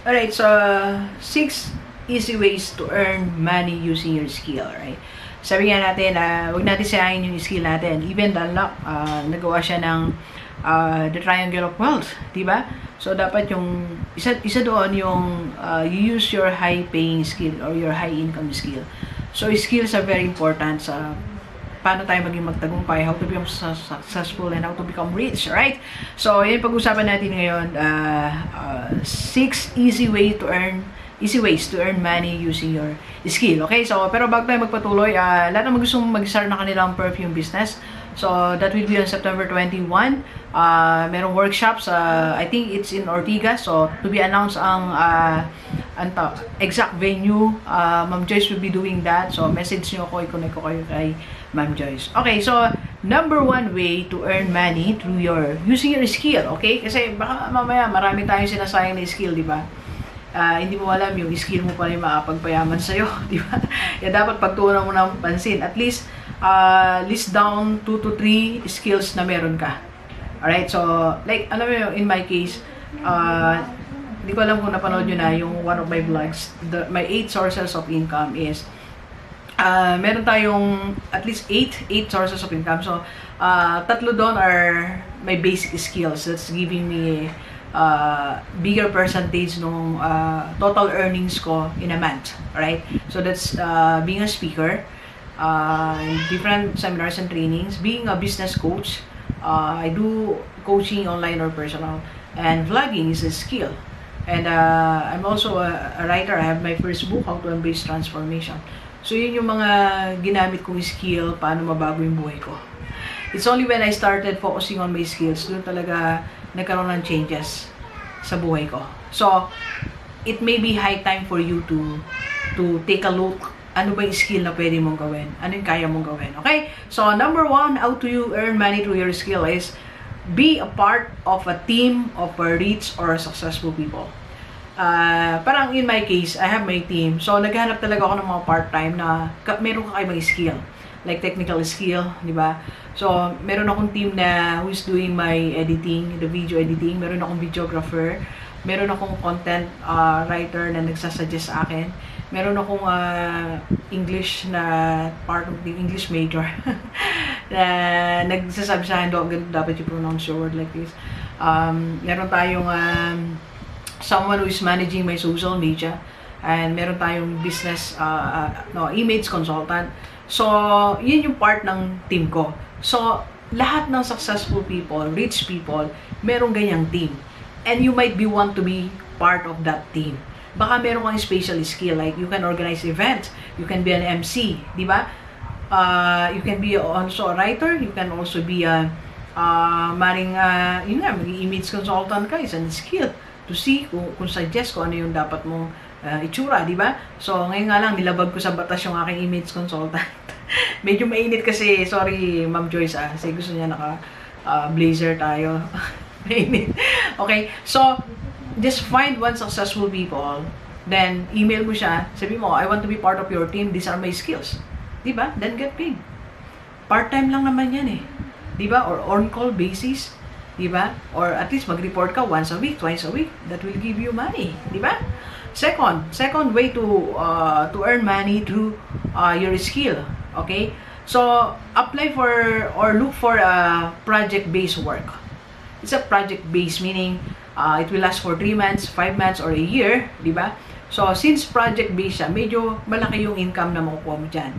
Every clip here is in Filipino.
Alright, so 6 easy ways to earn money using your skill, right? Sabi nga natin, huwag natin sayangin yung skill natin. Even Dunlop, nagawa siya ng the triangle of wealth, di ba? So, dapat yung, isa doon yung you use your high-paying skill or your high-income skill. So, skills are very important sa paano tayo maging magtagumpay, how to become successful, and how to become rich, right? So, yan pag-usapan natin ngayon, 6 easy ways to earn money using your skill. Okay, so pero bago tayo magpatuloy, lahat ng gustong mag-start na kanilang perfume business, so that will be on September 21. Merong workshops, I think it's in Ortigas, so to be announced ang exact venue. Ma'am Joyce will be doing that, so message nyo ako, i-connect ko kayo kay Ma'am Joyce. Okay, so number 1 way to earn money through using your skill, okay? Kasi baka mamaya marami tayong sinasayang na skill, di ba? Hindi mo alam yung skill mo pa rin makapagpayaman sa'yo, di ba? Kaya dapat pagtuunan mo ng pansin. At least, list down 2 to 3 skills na meron ka. Alright, so, like, alam mo in my case, hindi ko alam kung napanood nyo na yung one of my vlogs, my 8 sources of income is, meron tayong at least 8 sources of income. So, tatlo doon are my basic skills. That's giving me bigger percentage ng total earnings ko in a month. Alright? So, that's being a speaker, different seminars and trainings, being a business coach. I do coaching online or personal, and vlogging is a skill. And I'm also a writer. I have my first book, How to Embrace Transformation. So, yun yung mga ginamit kong skill, paano mabago yung buhay ko. It's only when I started focusing on my skills, doon talaga nagkaroon ng changes sa buhay ko. So, it may be high time for you to take a look, ano ba yung skill na pwede mong gawin? Ano yung kaya mong gawin? Okay? So, number 1, how to you earn money through your skill is be a part of a team of a rich or successful people. Parang in my case, I have my team. So, naghahanap talaga ako ng mga part-time na meron kakaibang skill. Like technical skill, di ba? So, meron akong team na who is doing my editing, the video editing. Meron akong videographer. Meron akong content writer na nagsasuggest sa akin. Meron akong English na part of the English major na nagsasabi sa akin, ganito dapat you pronounce your word like this. Meron tayong someone who is managing my social media, and meron tayong business image consultant. So, yun yung part ng team ko. So, lahat ng successful people, rich people, merong ganyang team. And you might be want to be part of that team. Baka meron kang special skill, like you can organize events, you can be an MC, di ba? You can be also a writer, you can also be a image consultant ka, is a skill to see kung suggest ko ano yung dapat mong itsura, di ba? So, ngayon nga lang, nilabag ko sa batas yung aking image consultant. Medyo mainit kasi, sorry Ma'am Joyce, kasi gusto niya blazer tayo. Mainit. Okay, so, just find one successful people, then email mo siya, sabi mo, I want to be part of your team, these are my skills. Di ba? Then get paid. Part-time lang naman yan eh. Di ba? Or on-call basis. Di ba? Or at least mag-report ka once a week, twice a week. That will give you money. Di ba? Second way to earn money through your skill. Okay? So, apply for or look for a project-based work. It's a project-based, meaning it will last for 3 months, 5 months, or a year. Di ba? So, since project-based siya, medyo malaki yung income na makukuha mo dyan.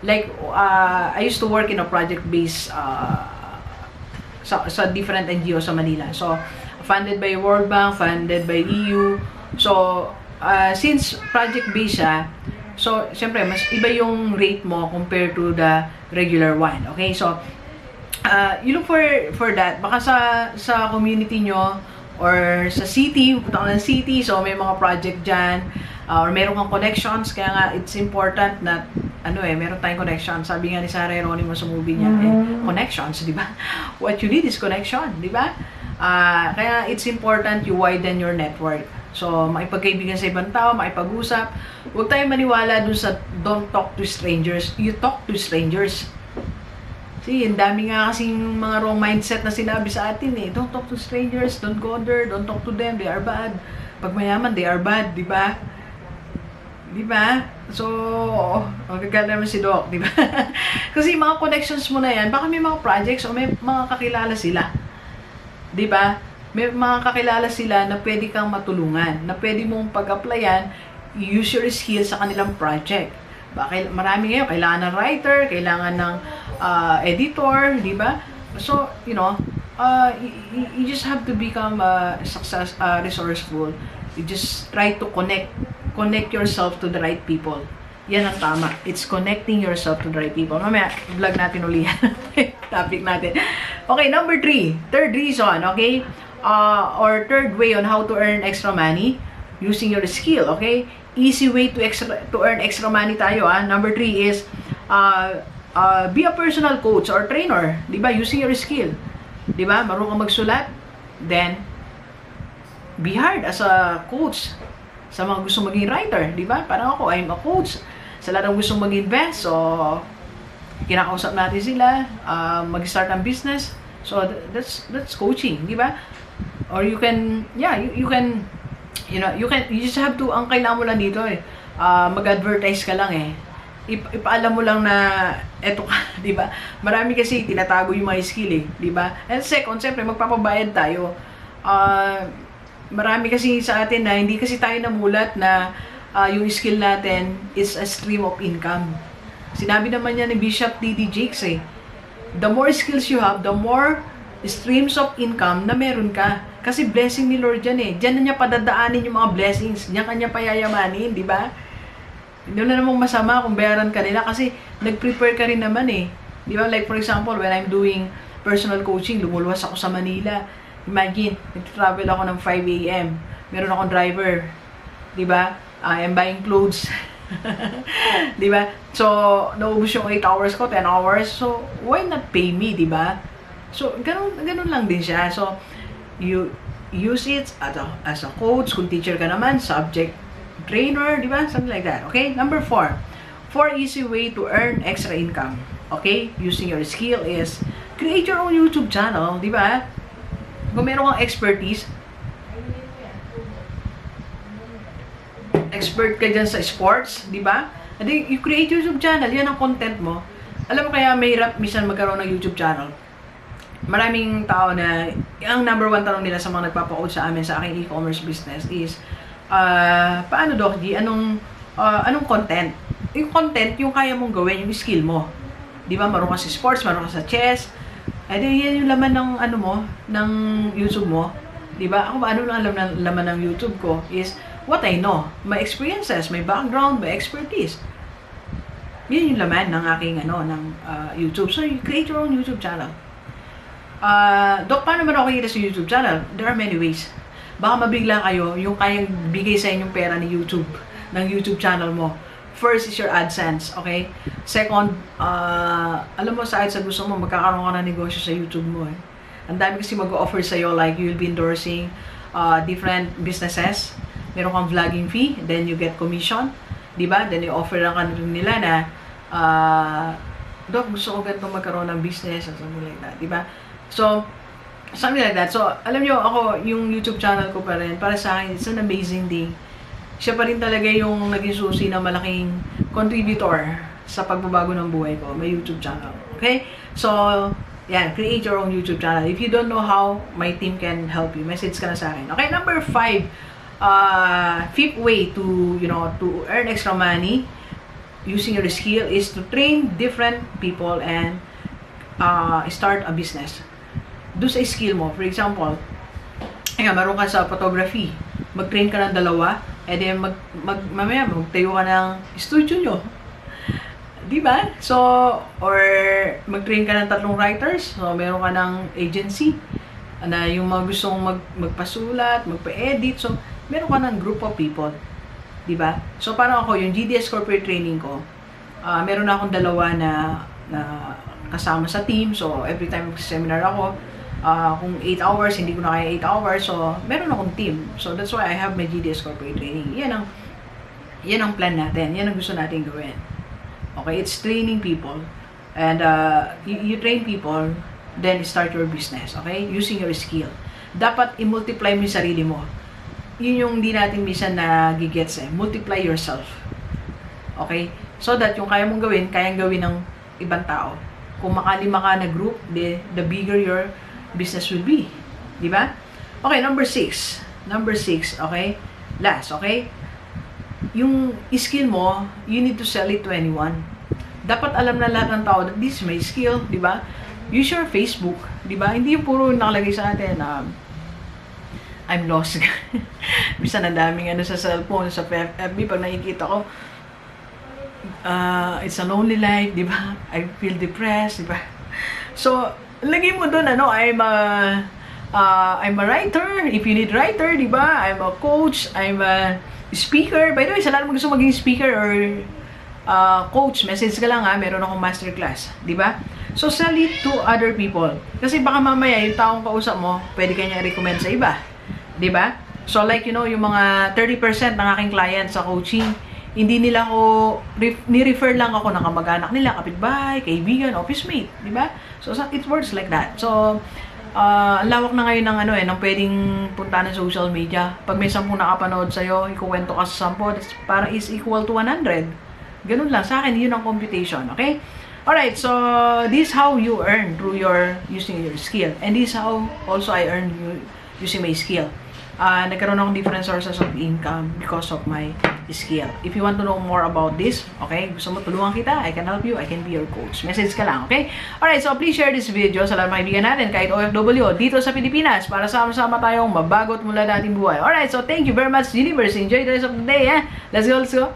Like, I used to work in a project-based sa different NGO sa Manila. So, funded by World Bank, funded by EU. So, since project-based siya, so, syempre, mas iba yung rate mo compared to the regular one. Okay? So, you look for that. Baka sa community nyo, or sa city, punta ka ng city, so may mga project dyan, or meron kang connections, kaya nga, it's important na meron tayong connection. Sabi nga ni Sarah Geronimo sa movie niya, connections, di ba? What you need is connection, di ba? Kaya it's important you widen your network. So, makipagkaibigan sa ibang tao, makipag-usap. Huwag tayong maniwala dun sa don't talk to strangers. You talk to strangers. See, ang dami nga kasing mga wrong mindset na sinabi sa atin eh. Don't talk to strangers, don't go there, don't talk to them, they are bad. Pag mayaman, they are bad, di ba? Di ba? So, magagala naman si Doc, di ba? Kasi mga connections mo na yan, baka may mga projects o may mga kakilala sila. Di ba? May mga kakilala sila na pwede kang matulungan, na pwede mong pag-applyan, use your skills sa kanilang project. Marami ngayon, kailangan ng writer, kailangan ng editor, di ba? So, you know, you just have to become resourceful. You just try to connect yourself to the right people. Yan ang tama. It's connecting yourself to the right people. Mamaya, vlog natin ulit topic natin. Okay, number 3. Third reason, okay? Or third way on how to earn extra money using your skill, okay? Easy way to earn extra money tayo, ah. Number 3 is be a personal coach or trainer, 'di ba? Using your skill. 'Di ba? Marunong kang magsulat, then be hired as a coach sa mga gusto maging writer, 'di ba? Parang ako, I'm a coach. Sa lahat ng gusto mag-invest, so kinakausap natin sila, mag-start ng business. So that's coaching, 'di ba? Or you can, yeah, you can, you just have to, ang kailangan mo lang dito mag-advertise ka lang ipaalam mo lang na eto ka, 'di ba? Marami kasi tinatago yung mga skill 'di ba? And second, siyempre magpapabayad tayo. Marami kasi sa atin na hindi kasi tayo namulat na yung skill natin is a stream of income. Sinabi naman niya ni Bishop D.D. Jakes the more skills you have, the more streams of income na meron ka. Kasi blessing ni Lord yan Diyan na niya padadaanin yung mga blessings. Diyan kanya payayamanin, di ba? Hindi na namang masama kung bayaran ka nila kasi nag-prepare ka rin naman Di ba? Like for example, when I'm doing personal coaching, lumuluwas ako sa Manila. Imagine, nag-travel ako ng 5 a.m. Meron akong driver. Di ba? I'm buying clothes. Di ba? So, naubos yung 8 hours ko, 10 hours. So, why not pay me, di ba? So, ganun lang din siya. So, you use it as a coach, kung teacher ka naman, subject trainer, di ba? Something like that. Okay? Number 4. 4 easy way to earn extra income. Okay? Using your skill is create your own YouTube channel, di ba? Kung meron kang expertise, expert ka dyan sa sports, di ba? And then, you create YouTube channel, yan ang content mo. Alam mo kaya mahirap minsan magkaroon ng YouTube channel. Maraming tao na, ang number 1 tanong nila sa mga nagpapa-coach sa amin sa aking e-commerce business is, paano Doc G, anong content? Yung content, yung kaya mong gawin, yung skill mo. Di ba? Marunong ka sa sports, marunong ka sa chess. And then, yan yung laman ng, ng YouTube mo. Di ba? Ako ba, ano lang alam ng laman ng YouTube ko is, what I know, my experiences, my background, my expertise. Yan yung laman ng aking ng YouTube. So, you create your own YouTube channel. Doc, paano man ako kita sa YouTube channel? There are many ways. Baka mabigla kayo yung kayang bigay sa inyong pera ni YouTube, ng YouTube channel mo. First is your AdSense, okay? Second, alam mo sa gusto mo, magkakaroon ka ng negosyo sa YouTube mo Ang dami kasi mag-offer sa'yo, like you'll be endorsing different businesses. Meron kang vlogging fee, then you get commission, di ba? Then i-offer lang ka nila na, Doc, gusto ko ganito magkaroon ng business, or something like that, di ba? So, something like that. So, alam nyo, ako, yung YouTube channel ko pa rin, para sa akin, it's an amazing thing. Siya pa rin talaga yung naging susi na malaking contributor sa pagbabago ng buhay ko, may YouTube channel. Okay? So, yan, create your own YouTube channel. If you don't know how, my team can help you. Message ka na sa akin. Okay, number 5. Fifth way to earn extra money using your skill is to train different people and start a business. Do sa skill mo. For example, meron ka sa photography, mag-train ka ng 2, and then mamaya magtayo ka ng studio nyo. Diba? So, or mag-train ka ng 3 writers, so meron ka ng agency na yung mga gustong magpasulat, magpa-edit, so meron ka ng group of people. Diba? So, parang ako, yung GDS corporate training ko, meron na akong 2 na kasama sa team. So, every time mag-seminar ako, kung 8 hours, hindi ko na kaya 8 hours. So, meron akong team. So, that's why I have my GDS corporate training. Yan ang plan natin. Yan ang gusto natin gawin. Okay? It's training people. And you train people, then start your business. Okay? Using your skill. Dapat i-multiply mo yung sarili mo. yun yung hindi natin minsan na gigets multiply yourself. Okay? So that yung kaya mong gawin, kayang gawin ng ibang tao. Kung makalima ka na group, the bigger your business will be. Di ba? Okay, number 6. Number 6, okay? Last, okay? Yung skill mo, you need to sell it to anyone. Dapat alam na lahat ng tao that this is my skill, di ba? Use your Facebook, di ba? Hindi yung puro nakalagay sa atin na I'm lost. Bisa na daming sa cellphone, sa FB, pag nakikita ko, it's a lonely life, di ba? I feel depressed, di ba? So, lagay mo doon, I'm a writer, if you need writer, di ba? I'm a coach, I'm a speaker. By the way, sa lahat mo gusto maging speaker or coach, message ka lang meron akong masterclass, di ba? So, sell it to other people. Kasi baka mamaya, yung taong kausap mo, pwede kanya recommend sa iba, di ba? So, like, yung mga 30% ng aking clients sa coaching, hindi nila ako, ni-refer lang ako ng kamag-anak nila, kapitbahay, kaibigan, office mate, di ba? So, it works like that. So, ang lawak na ngayon ng pwedeng punta ng social media. Pag may 10 nakapanood sa'yo, ikukwento ka sa 10, para is equal to 100. Ganun lang. Sa akin, yun ang computation, okay? Alright, so, this is how you earn through using your skill. And this is how also I earn using my skill. Nagkaroon akong different sources of income because of my skill. If you want to know more about this, okay, gusto mo tulungan kita, I can help you, I can be your coach. Message ka lang, okay? Alright, so please share this video sa lahat ng kaibigan natin, kahit OFW, dito sa Pilipinas, para sama-sama tayong mabagot mula dating buhay. Alright, so thank you very much, universe. Enjoy the rest of the day, Let's go, let's go.